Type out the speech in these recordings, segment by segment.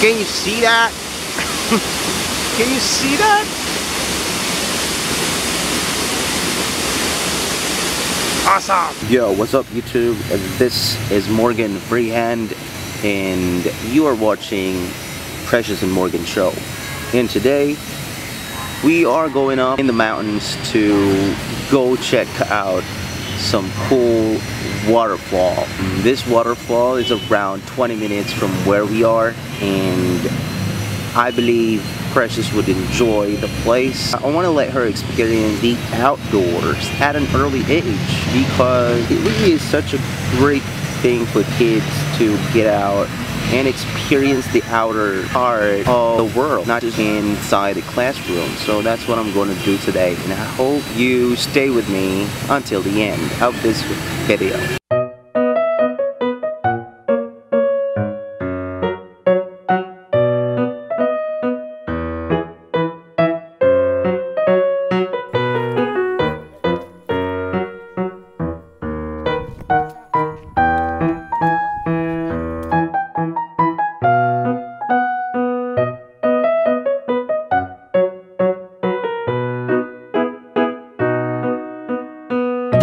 Can you see that? Can you see that? Awesome! Yo, what's up YouTube? This is Morgan Freehand and you are watching Precious and Morgan Show. And today we are going up in the mountains to go check out some cool waterfall. This waterfall is around 20 minutes from where we are, and I believe Precious would enjoy the place. I want to let her experience the outdoors at an early age because it really is such a great thing for kids to get out and experience the outer part of the world, not just inside the classroom. So that's what I'm going to do today, and I hope you stay with me until the end of this video.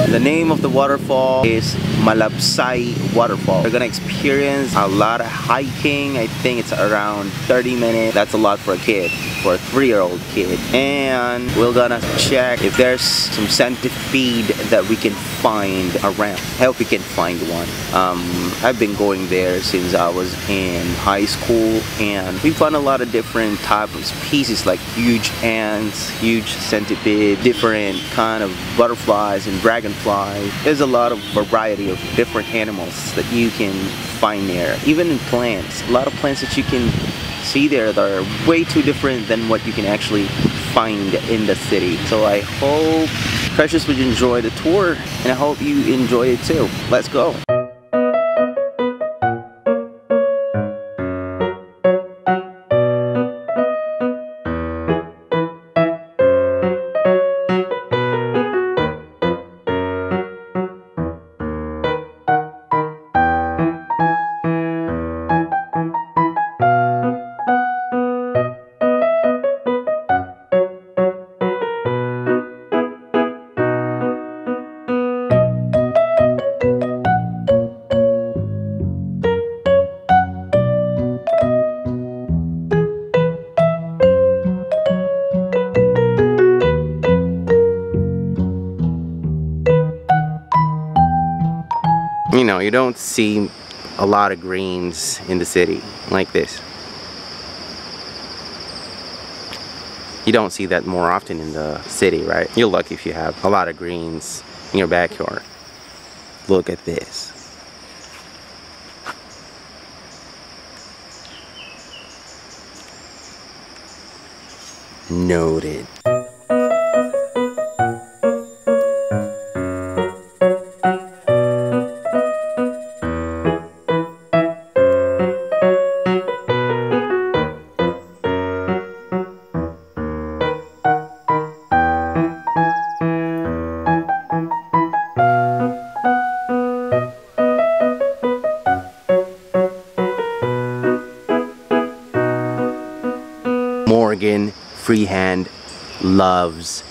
The name of the waterfall is Malabsay Waterfalls. We're gonna experience a lot of hiking. I think it's around 30 minutes. That's a lot for a kid, for a 3-year-old kid. And we're gonna check if there's some centipede that we can find around. I hope we can find one. I've been going there since I was in high school, and we found a lot of different types of species like huge ants, huge centipede, different kind of butterflies and dragonflies. There's a lot of variety of different animals that you can find there. Even in plants, a lot of plants that you can see there that are way too different than what you can actually find in the city. So I hope Precious would enjoy the tour, and I hope you enjoy it too. Let's go. You know, you don't see a lot of greens in the city like this. You don't see that more often in the city, right? You're lucky if you have a lot of greens in your backyard. Look at this. Noted. Morgan Freehand loves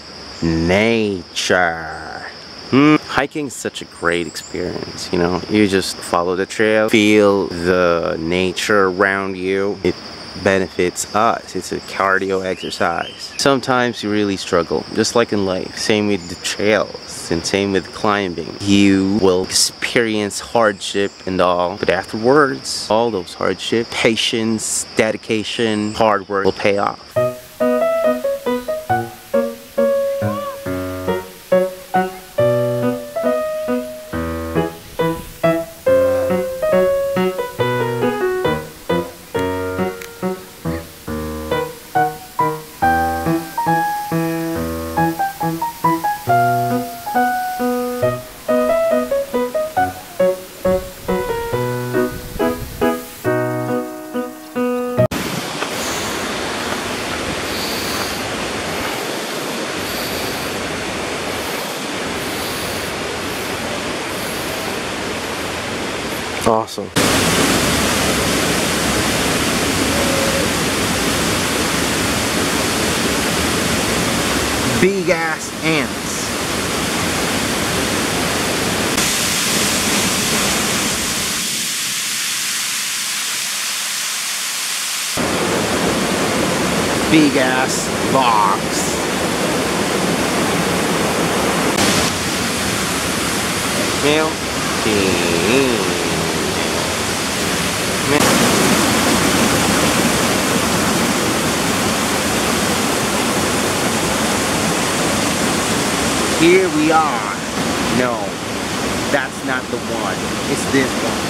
nature. Hiking is such a great experience, you know. You just follow the trail, feel the nature around you. It benefits us. It's a cardio exercise. Sometimes you really struggle, just like in life. Same with the trails and same with climbing. You will experience hardship and all, but afterwards, all those hardship, patience, dedication, hard work will pay off. Awesome. Big ass ants. Big ass box. Milk. Here we are. No, that's not the one. It's this one.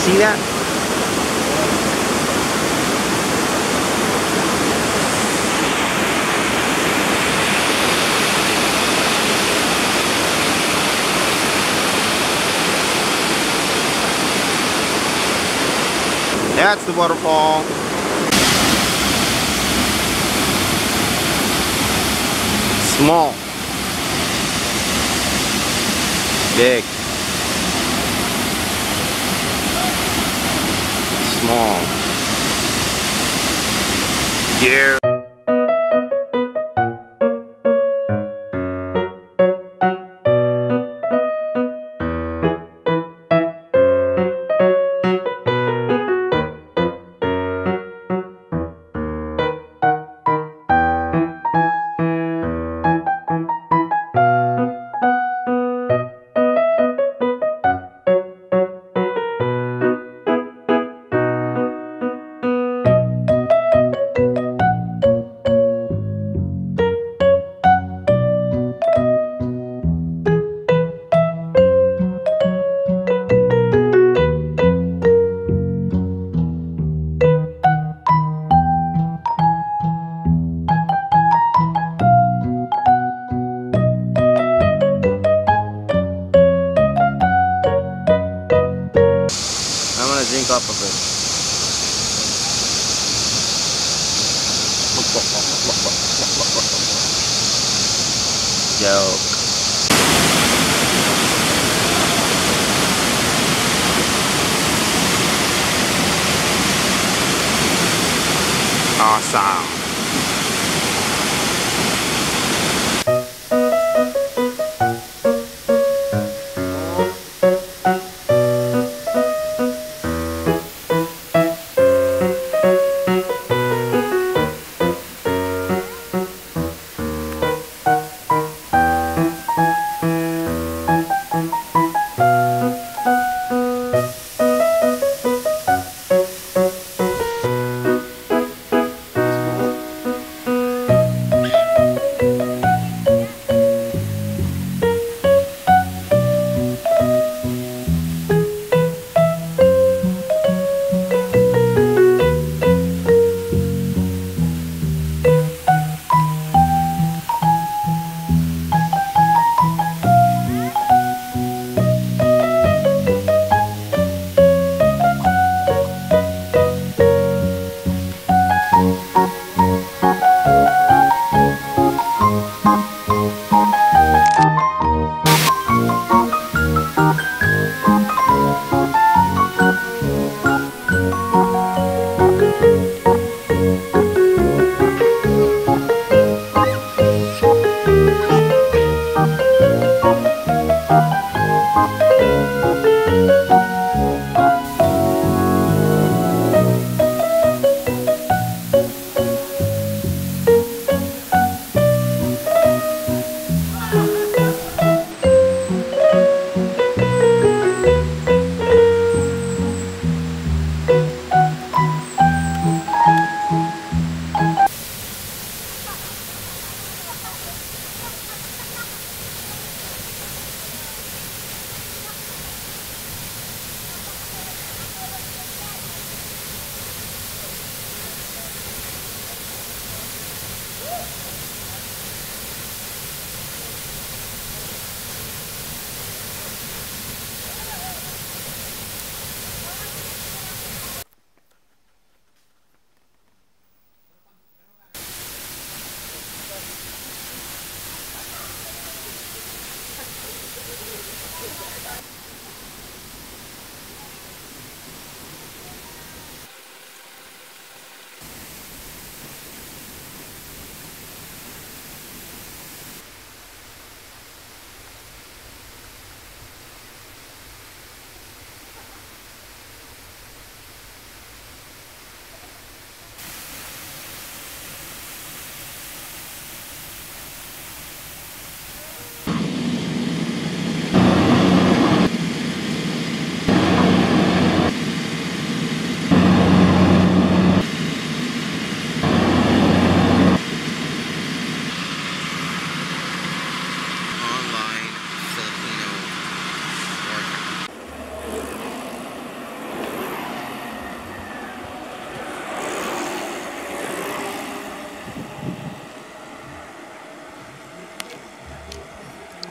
See that? That's the waterfall. Small. Big. Small. Yeah. Drink off of it. Joke. Awesome.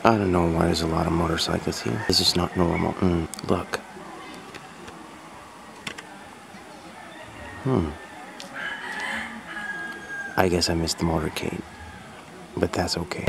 I don't know why there's a lot of motorcycles here. It's just not normal. Look. I guess I missed the motorcade, but that's okay.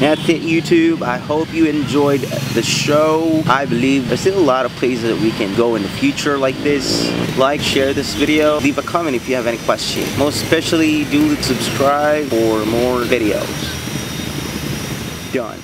That's it, YouTube. I hope you enjoyed the show. I believe there's still a lot of places that we can go in the future like this. Like, share this video. Leave a comment if you have any questions. Most especially, do subscribe for more videos. Done.